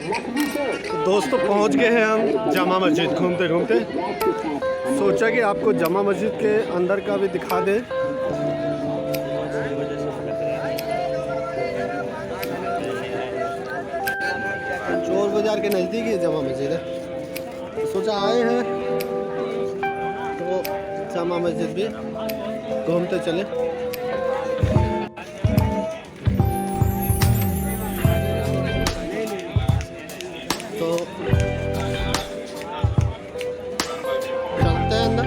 तो दोस्तों पहुंच गए हैं हम जामा मस्जिद घूमते घूमते। सोचा कि आपको जामा मस्जिद के अंदर का भी दिखा दे। चोर बाज़ार के नज़दीक ही जामा मस्जिद है, तो सोचा आए हैं तो जामा मस्जिद भी घूमते चले। तो चलते हैं अंदर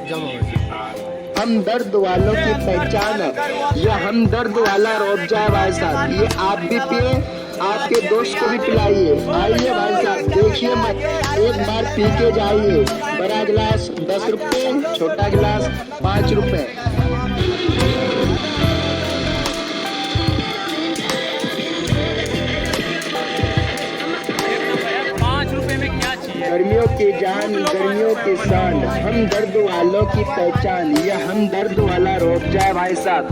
जामा मस्जिद। हमदर्द वालों की पहचान है ये हमदर्द वाला रूअफ़ज़ा है भाई साहब। ये आप भी पिए, आपके दोस्त को भी पिलाइए। आइए भाई साहब, देखिए मत, एक बार पी के जाइए। बड़ा गिलास 10 रुपये, छोटा गिलास 5 रुपये। गर्मियों की जान, गर्मियों की शान, हमदर्द वालों की पहचान, ये हमदर्द वाला रूअफ़ज़ा है भाई साहब।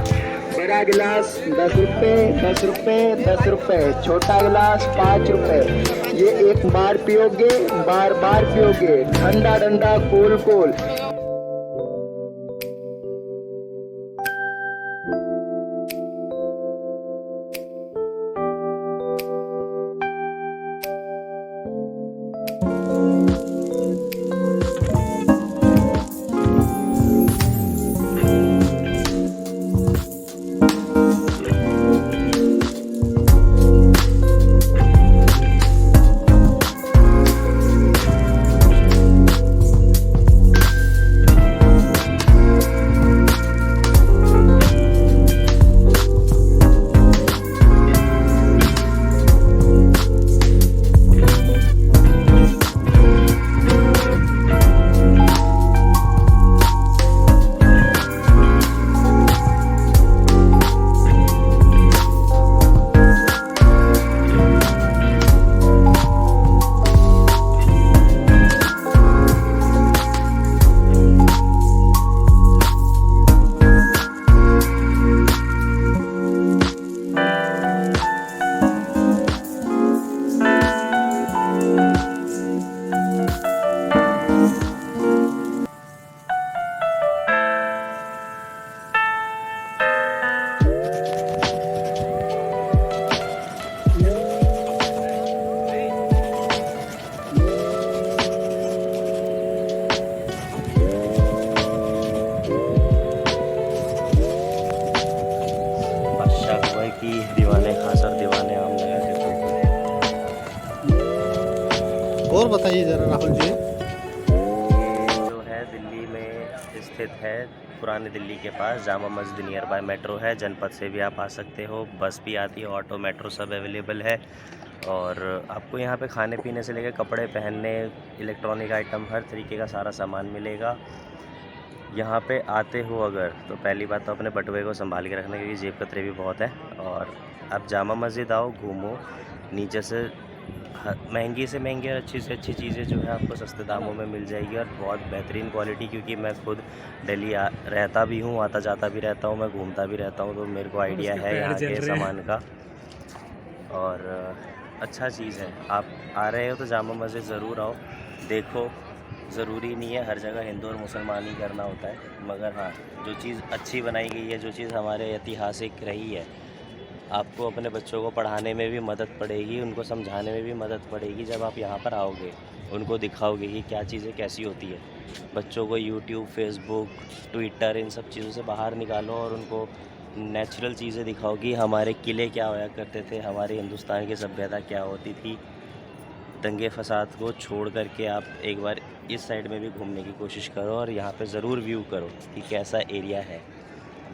बड़ा गिलास 10 रुपये, 10 रुपये, 10 रुपये, छोटा गिलास 5 रुपये। ये एक बार पियोगे, बार बार पियोगे। ठंडा ठंडा कूल कूल। दीवाने खास और दीवाने आम लगा के। और बताइए जरा राहुल जी। जो है दिल्ली में स्थित है, पुरानी दिल्ली के पास Jama Masjid near by metro है। जनपद से भी आप आ सकते हो, बस भी आती है, ऑटो मेट्रो सब अवेलेबल है। और आपको यहाँ पे खाने पीने से लेकर कपड़े पहनने, इलेक्ट्रॉनिक आइटम, हर तरीके का सारा सामान मिलेगा। यहाँ पे आते हो अगर, तो पहली बात तो अपने बटुए को संभाल के रखना, क्योंकि जेब कतरे भी बहुत है। और आप जामा मस्जिद आओ, घूमो, नीचे से महंगी से महंगी और अच्छी से अच्छी चीज़ें जो है आपको सस्ते दामों में मिल जाएगी और बहुत बेहतरीन क्वालिटी। क्योंकि मैं खुद दिल्ली रहता भी हूँ, आता जाता भी रहता हूँ, मैं घूमता भी रहता हूँ, तो मेरे को आइडिया है यहाँ के सामान का। और अच्छा चीज़ है। आप आ रहे हो तो जामा मस्जिद ज़रूर आओ, देखो। ज़रूरी नहीं है हर जगह हिंदू और मुसलमान ही करना होता है, मगर हाँ, जो चीज़ अच्छी बनाई गई है, जो चीज़ हमारे ऐतिहासिक रही है, आपको अपने बच्चों को पढ़ाने में भी मदद पड़ेगी, उनको समझाने में भी मदद पड़ेगी। जब आप यहाँ पर आओगे, उनको दिखाओगे कि क्या चीज़ें कैसी होती है। बच्चों को यूट्यूब, फेसबुक, ट्विटर, इन सब चीज़ों से बाहर निकालो और उनको नेचुरल चीज़ें दिखाओ कि हमारे किले क्या होया करते थे, हमारे हिंदुस्तान की सभ्यता क्या होती थी। दंगे फसाद को छोड़ करके आप एक बार इस साइड में भी घूमने की कोशिश करो और यहाँ पे ज़रूर व्यू करो कि कैसा एरिया है।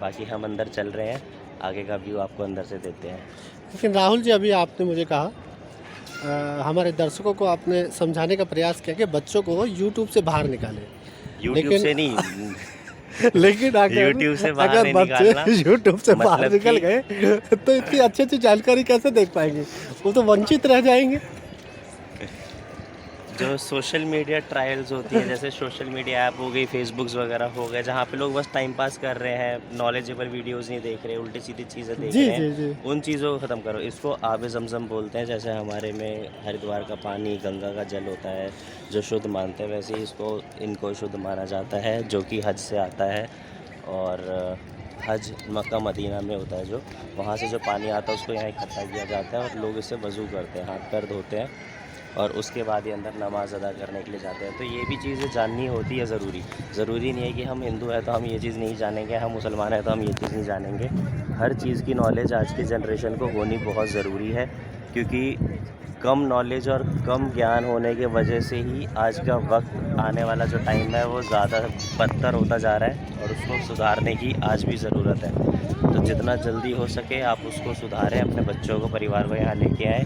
बाकी हम अंदर चल रहे हैं, आगे का व्यू आपको अंदर से देते हैं। लेकिन राहुल जी, अभी आपने मुझे कहा, हमारे दर्शकों को आपने समझाने का प्रयास किया कि बच्चों को यूट्यूब से बाहर निकालें। यूट्यूब से नहीं लेकिन यूट्यूब से बाहर अगर नहीं बच्चे यूट्यूब से बाहर मतलब निकल गए तो इतनी अच्छी अच्छी जानकारी कैसे देख पाएंगे? वो तो वंचित रह जाएंगे। जो सोशल मीडिया ट्रायल्स होती है, जैसे सोशल मीडिया ऐप हो गई, फेसबुक्स वगैरह हो गए, जहाँ पे लोग बस टाइम पास कर रहे हैं, नॉलेजेबल वीडियोस नहीं देख रहे, उल्टी सीधी चीज़ें देख जी रहे जी हैं, जी। उन चीज़ों को ख़त्म करो। इसको आब ज़मज़म बोलते हैं। जैसे हमारे में हरिद्वार का पानी गंगा का जल होता है जो शुद्ध मानते हैं, वैसे ही इनको शुद्ध माना जाता है, जो कि हज से आता है। और हज मक्का मदीना में होता है, जो वहाँ से जो पानी आता है उसको यहाँ इकट्ठा किया जाता है और लोग इससे वज़ू करते हैं, हाथ पैर धोते हैं और उसके बाद ही अंदर नमाज़ अदा करने के लिए जाते हैं। तो ये भी चीज़ें जाननी होती है ज़रूरी नहीं है कि हम हिंदू हैं तो हम ये चीज़ नहीं जानेंगे, हम मुसलमान हैं तो हम ये चीज़ नहीं जानेंगे। हर चीज़ की नॉलेज आज की जनरेशन को होनी बहुत ज़रूरी है, क्योंकि कम नॉलेज और कम ज्ञान होने की वजह से ही आज का वक्त, आने वाला जो टाइम है वो ज़्यादा बदतर होता जा रहा है और उसको सुधारने की आज भी ज़रूरत है। तो जितना जल्दी हो सके आप उसको सुधारें, अपने बच्चों को, परिवार को यहाँ लेके आएँ,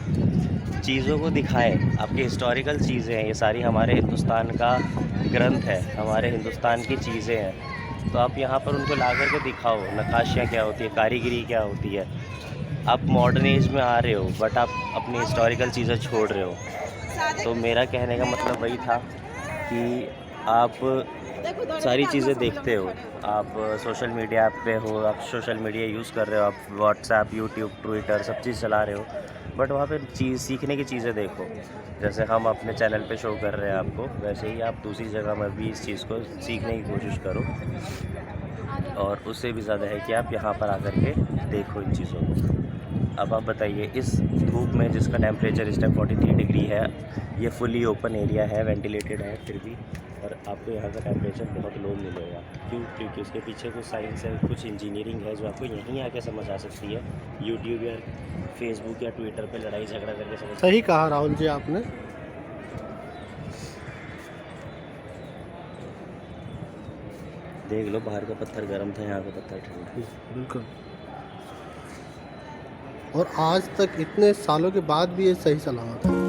चीज़ों को दिखाएं। आपकी हिस्टोरिकल चीज़ें हैं ये सारी, हमारे हिंदुस्तान का ग्रंथ है, हमारे हिंदुस्तान की चीज़ें हैं। तो आप यहाँ पर उनको ला कर के दिखाओ, नक्काशियाँ क्या होती है, कारीगरी क्या होती है। आप मॉडर्न एज में आ रहे हो बट आप अपनी हिस्टोरिकल चीज़ें छोड़ रहे हो। तो मेरा कहने का मतलब वही था कि आप सारी चीज़ें देखते हो, आप सोशल मीडिया ऐप पे हो, आप सोशल मीडिया यूज़ कर रहे हो, आप व्हाट्सएप, यूट्यूब, ट्विटर सब चीज़ चला रहे हो, बट वहाँ पे सीखने की चीज़ें देखो। जैसे हम अपने चैनल पे शो कर रहे हैं आपको, वैसे ही आप दूसरी जगह में भी इस चीज़ को सीखने की कोशिश करो। और उससे भी ज़्यादा है कि आप यहाँ पर आकर के देखो इन चीज़ों को। अब आप बताइए, इस धूप में जिसका टेम्परेचर इस टाइम 43 डिग्री है, ये फुली ओपन एरिया है, वेंटिलेटेड है फिर भी, और आपको यहाँ का टेम्परेचर बहुत लो मिलेगा। क्यों? क्योंकि उसके पीछे कुछ साइंस है, कुछ इंजीनियरिंग है जो आपको यहीं आके समझ आ सकती है। यूट्यूब या फेसबुक या ट्विटर पे लड़ाई झगड़ा करके समझ। सही कहा राहुल जी आपने। देख लो, बाहर का पत्थर गर्म था, यहाँ का पत्थर ठंडा। बिल्कुल। और आज तक इतने सालों के बाद भी ये सही सलामत है।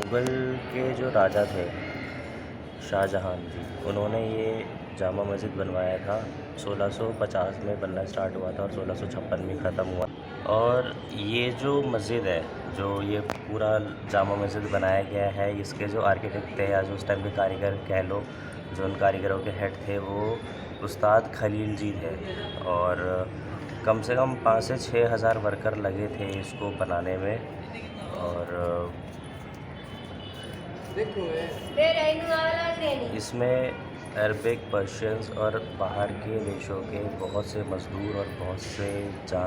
मुग़ल के जो राजा थे शाहजहां जी, उन्होंने ये जामा मस्जिद बनवाया था। 1650 में बनना स्टार्ट हुआ था और 1656 में ख़त्म हुआ। और ये जो मस्जिद है, जो ये पूरा जामा मस्जिद बनाया गया है, इसके जो आर्किटेक्ट थे या जो उस टाइम के कारीगर कह लो, जो उन कारीगरों के हेड थे, वो उस्ताद खलील जी थे। और कम से कम 5 से 6 हज़ार वर्कर लगे थे इसको बनाने में। और इसमें अरबिक, पर्शियंस और बाहर के देशों के बहुत से मज़दूर और बहुत से क्या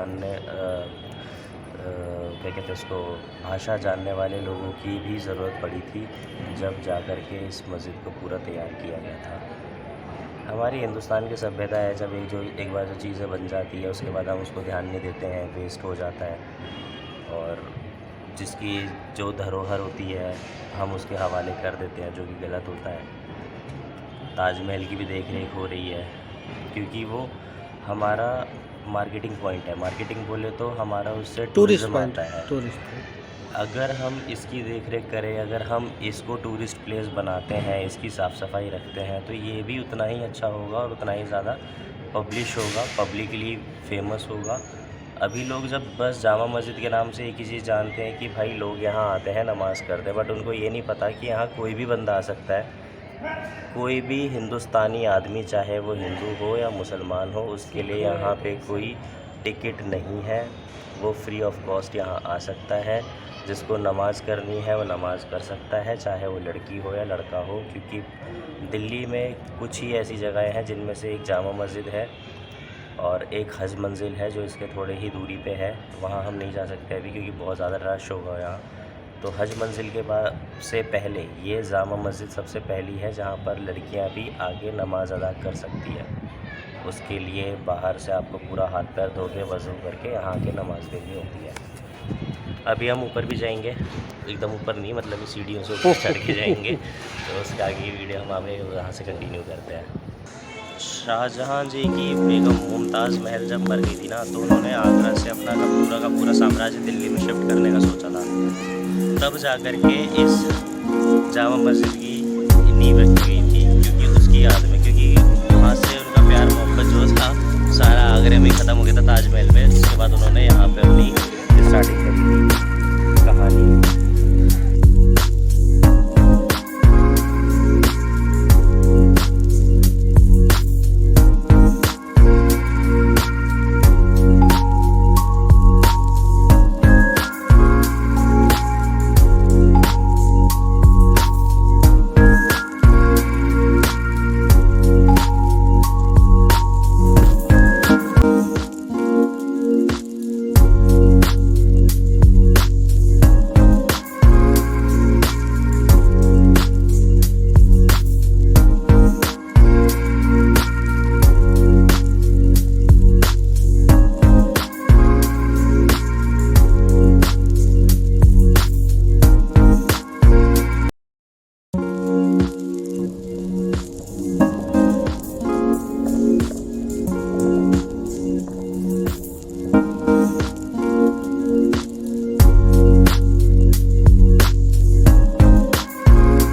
कहते हैं इसको, भाषा जानने वाले लोगों की भी ज़रूरत पड़ी थी जब जा कर के इस मस्जिद को पूरा तैयार किया गया था। हमारी हिंदुस्तान की सभ्यता है, जब एक बार जो चीज़ें बन जाती है उसके बाद हम उसको ध्यान नहीं देते हैं, वेस्ट हो जाता है। और जिसकी जो धरोहर होती है हम उसके हवाले कर देते हैं, जो कि गलत होता है। ताजमहल की भी देख रेख हो रही है क्योंकि वो हमारा मार्केटिंग पॉइंट है। मार्केटिंग बोले तो हमारा उससे टूरिज़्म आता है। अगर हम इसकी देख रेख करें, अगर हम इसको टूरिस्ट प्लेस बनाते हैं, इसकी साफ़ सफाई रखते हैं, तो ये भी उतना ही अच्छा होगा और उतना ही ज़्यादा पब्लिश होगा, पब्लिकली फेमस होगा। अभी लोग जब बस जामा मस्जिद के नाम से एक ही चीज़ जानते हैं कि भाई लोग यहाँ आते हैं, नमाज़ करते हैं, बट उनको ये नहीं पता कि यहाँ कोई भी बंदा आ सकता है। कोई भी हिंदुस्तानी आदमी, चाहे वो हिंदू हो या मुसलमान हो, उसके लिए यहाँ पे कोई टिकट नहीं है, वो फ्री ऑफ कॉस्ट यहाँ आ सकता है। जिसको नमाज़ करनी है वो नमाज़ कर सकता है, चाहे वो लड़की हो या लड़का हो, क्योंकि दिल्ली में कुछ ही ऐसी जगहें हैं जिनमें से एक जामा मस्जिद है और एक हज मंजिल है जो इसके थोड़े ही दूरी पे है। वहाँ हम नहीं जा सकते अभी क्योंकि बहुत ज़्यादा रश होगा यहाँ। तो हज मंजिल के बाद से पहले ये जामा मस्जिद सबसे पहली है जहाँ पर लड़कियाँ भी आगे नमाज़ अदा कर सकती है। उसके लिए बाहर से आपको पूरा हाथ पैर धो के वज़ू करके यहाँ के नमाज़ देनी होती है। अभी हम ऊपर भी जाएंगे, एकदम ऊपर नहीं, मतलब इस सीढ़ियों से ऊपर चढ़ के जाएंगे। तो उसके आगे की वीडियो हम आगे यहाँ से कंटिन्यू करते हैं। शाहजहाँ जी की बेगम मुमताज़ महल जब मर गई थी ना, तो उन्होंने आगरा से अपना का पूरा साम्राज्य दिल्ली में शिफ्ट करने का सोचा था। तब जा कर के इस जामा मस्जिद की नींव रखी गई थी, क्योंकि उसकी याद में, क्योंकि वहाँ से उनका प्यार मोहब्बत जो था सारा आगरे में ख़त्म हो गया था।